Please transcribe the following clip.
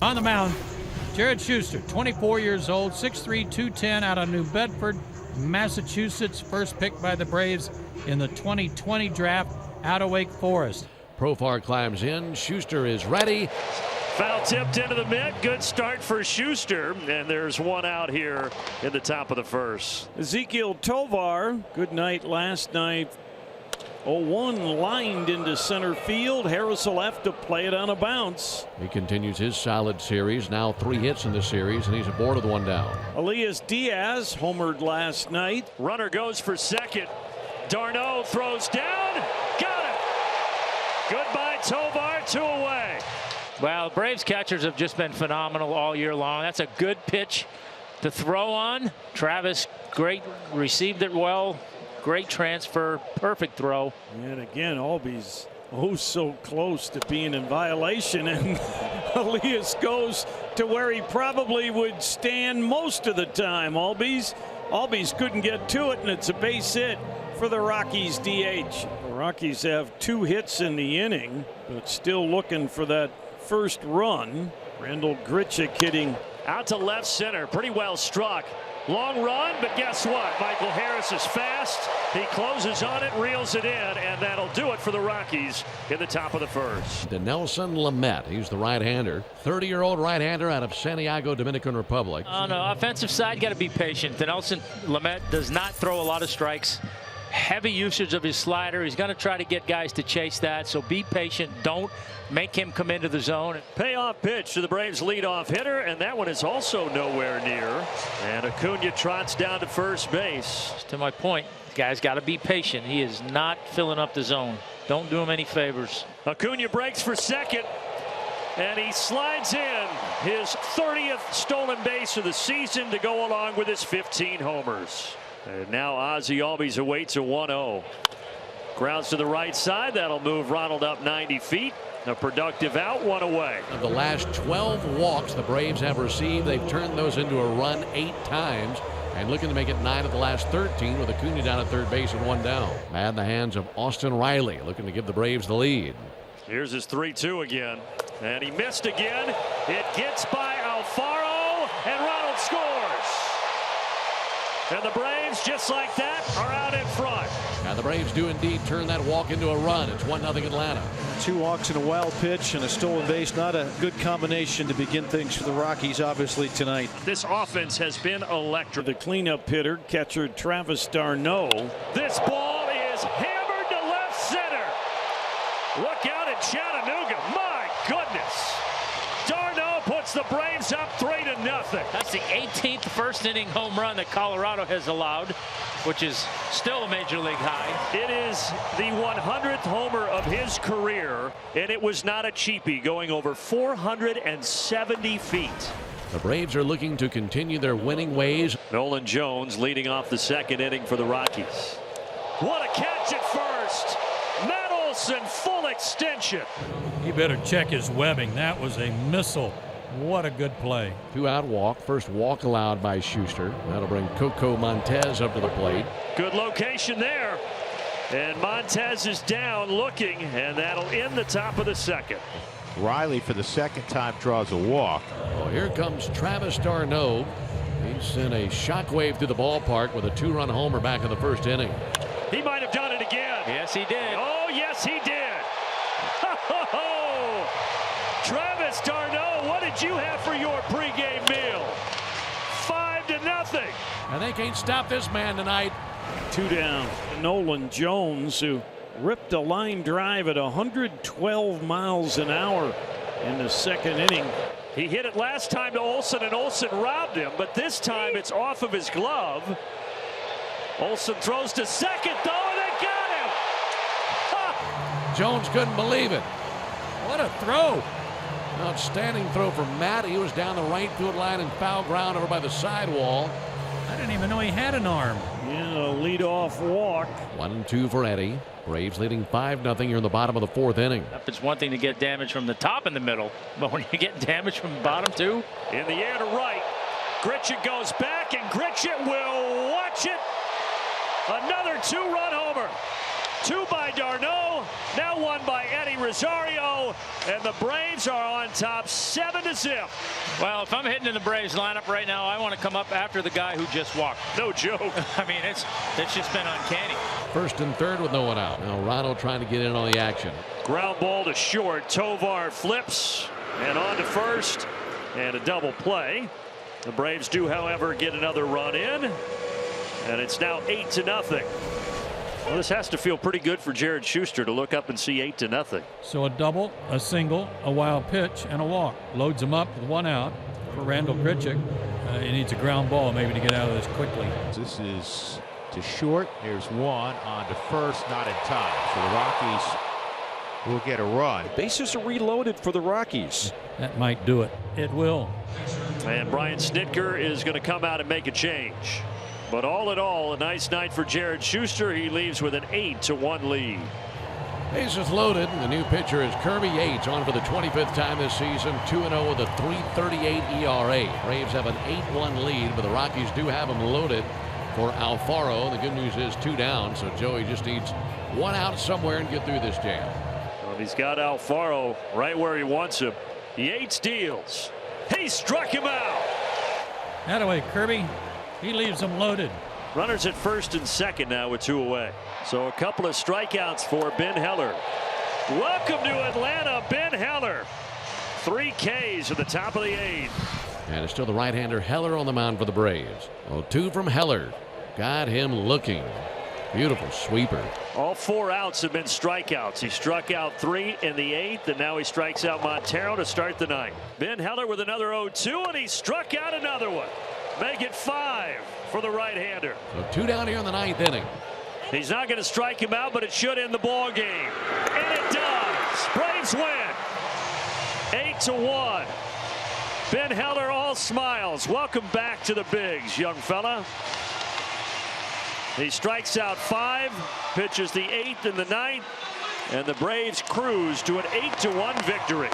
On the mound, Jared Schuster, 24 years old, 6'3", 210, out of New Bedford, Massachusetts. First pick by the Braves in the 2020 draft out of Wake Forest. Profar climbs in. Schuster is ready. Foul tipped into the mitt. Good start for Schuster. And there's one out here in the top of the first. Ezekiel Tovar, good night last night. 0-1 lined into center field. Harris will have to play it on a bounce. He continues his solid series. Now 3 hits in the series, and he's aboard with 1 down. Elias Diaz homered last night. Runner goes for second. Darno throws down. Got it. Goodbye, Tovar. 2 away. Well, Braves catchers have just been phenomenal all year long. That's a good pitch to throw on. Travis, great, received it well. Great transfer, perfect throw. And again, Albies so close to being in violation, and Elias goes to where he probably would stand most of the time. Albies couldn't get to it, and it's a base hit for the Rockies DH. The Rockies have 2 hits in the inning, but still looking for that first run. Randall Grichuk hitting out to left center, pretty well struck. Long run, but guess what? Michael Harris is fast. He closes on it, reels it in, and that'll do it for the Rockies in the top of the first. Nelson Lamet, he's the right-hander, 30-year-old right-hander out of Santiago, Dominican Republic. On the offensive side, got to be patient. Nelson Lamet does not throw a lot of strikes. Heavy usage of his slider. He's going to try to get guys to chase that, so be patient. Don't make him come into the zone. Payoff pitch to the Braves leadoff hitter, and that one is also nowhere near. And Acuna trots down to first base. To my point, guys got to be patient. He is not filling up the zone. Don't do him any favors. Acuna breaks for second, and he slides in his 30th stolen base of the season to go along with his 15 homers. And now Ozzie Albies awaits a 1-0. Grounds to the right side. That'll move Ronald up 90 feet. A productive out, 1 away. Of the last 12 walks the Braves have received, they've turned those into a run 8 times. And looking to make it 9 of the last 13 with Acuna down at third base and 1 down. Mad in the hands of Austin Riley, looking to give the Braves the lead. Here's his 3-2 again. And he missed again. It gets by Alfaro, and Ronald scores. And the Braves, just like that, are out in front. Now the Braves do indeed turn that walk into a run. It's 1-0 Atlanta. 2 walks and a wild pitch and a stolen base. Not a good combination to begin things for the Rockies, obviously, tonight. This offense has been electric. the cleanup hitter, catcher Travis d'Arnaud. This ball is hammered to left center. Look out at Chattanooga. My goodness. D'Arnaud puts the Braves up 3-0. That's the 18th first inning home run that Colorado has allowed, which is still a major league high. It is the 100th homer of his career, and it was not a cheapie, going over 470 feet. The Braves are looking to continue their winning ways. Nolan Jones leading off the second inning for the Rockies. What a catch at first. Matt Olson, full extension. He better check his webbing. That was a missile. What a good play. 2-out walk. First walk allowed by Schuster. That'll bring Coco Montez up to the plate. Good location there. And Montez is down looking, and that'll end the top of the second. Riley, for the second time, draws a walk. Well, here comes Travis d'Arnaud. He sent a shockwave through the ballpark with a 2-run homer back in the first inning. He might have done it again. Yes, he did. Oh, yes, he did. Travis d'Arnaud, what did you have for your pregame meal? 5-0. And they can't stop this man tonight. 2 down. Nolan Jones, who ripped a line drive at 112 miles an hour in the second inning. He hit it last time to Olson, and Olson robbed him, but this time it's off of his glove. Olson throws to second, though, and they got him. Ha! Jones couldn't believe it. What a throw. Outstanding throw from Matt. He was down the right field line and foul ground over by the sidewall. I didn't even know he had an arm. Yeah, a leadoff walk. 1-2 for Eddie. Braves leading 5-0 here in the bottom of the 4th inning. It's one thing to get damage from the top and the middle, but when you get damage from the bottom too. In the air to right. Grichuk goes back, and Grichuk will watch it. Another 2-run homer. Two by d'Arnaud. Now one by Eddie Rosario. And the Braves are on top 7-0. Well, if I'm hitting in the Braves lineup right now, I want to come up after the guy who just walked. No joke. I mean, it's just been uncanny. First and third with no one out. Now Ronald trying to get in on the action. Ground ball to short. Tovar flips and on to first. And a double play. The Braves do, however, get another run in. And it's now 8-0. Well, this has to feel pretty good for Jared Schuster to look up and see 8-0. So a double, a single, a wild pitch, and a walk. Loads him up with one out for Randall Grichuk. He needs a ground ball maybe to get out of this quickly. This is to short. There's one on to first, not in time. So the Rockies will get a run. Bases are reloaded for the Rockies. That might do it. It will. And Brian Snitker is going to come out and make a change. But all in all, a nice night for Jared Schuster. He leaves with an 8-1 lead. Bases loaded. The new pitcher is Kirby Yates, on for the 25th time this season. 2-0 with a 3.38 ERA. Braves have an 8-1 lead, but the Rockies do have him loaded for Alfaro. The good news is 2 down, so Joey just needs 1 out somewhere and get through this jam. Well, he's got Alfaro right where he wants him. Yates deals. He struck him out. That-a-way, Kirby. He leaves them loaded. Runners at first and second now with 2 away. So a couple of strikeouts for Ben Heller. Welcome to Atlanta, Ben Heller. 3 Ks at the top of the 8th. And it's still the right-hander Heller on the mound for the Braves. Well, 2 from Heller. Got him looking. Beautiful sweeper. All 4 outs have been strikeouts. He struck out 3 in the 8th, and now he strikes out Montero to start the 9th. Ben Heller with another 0-2, and he struck out another one. Make it 5 for the right-hander. So 2 down here in the 9th inning. He's not going to strike him out, but it should end the ball game. And it does. Braves win. 8-1. Ben Heller all smiles. Welcome back to the bigs, young fella. He strikes out 5, pitches the 8th and the 9th, and the Braves cruise to an 8-1 victory.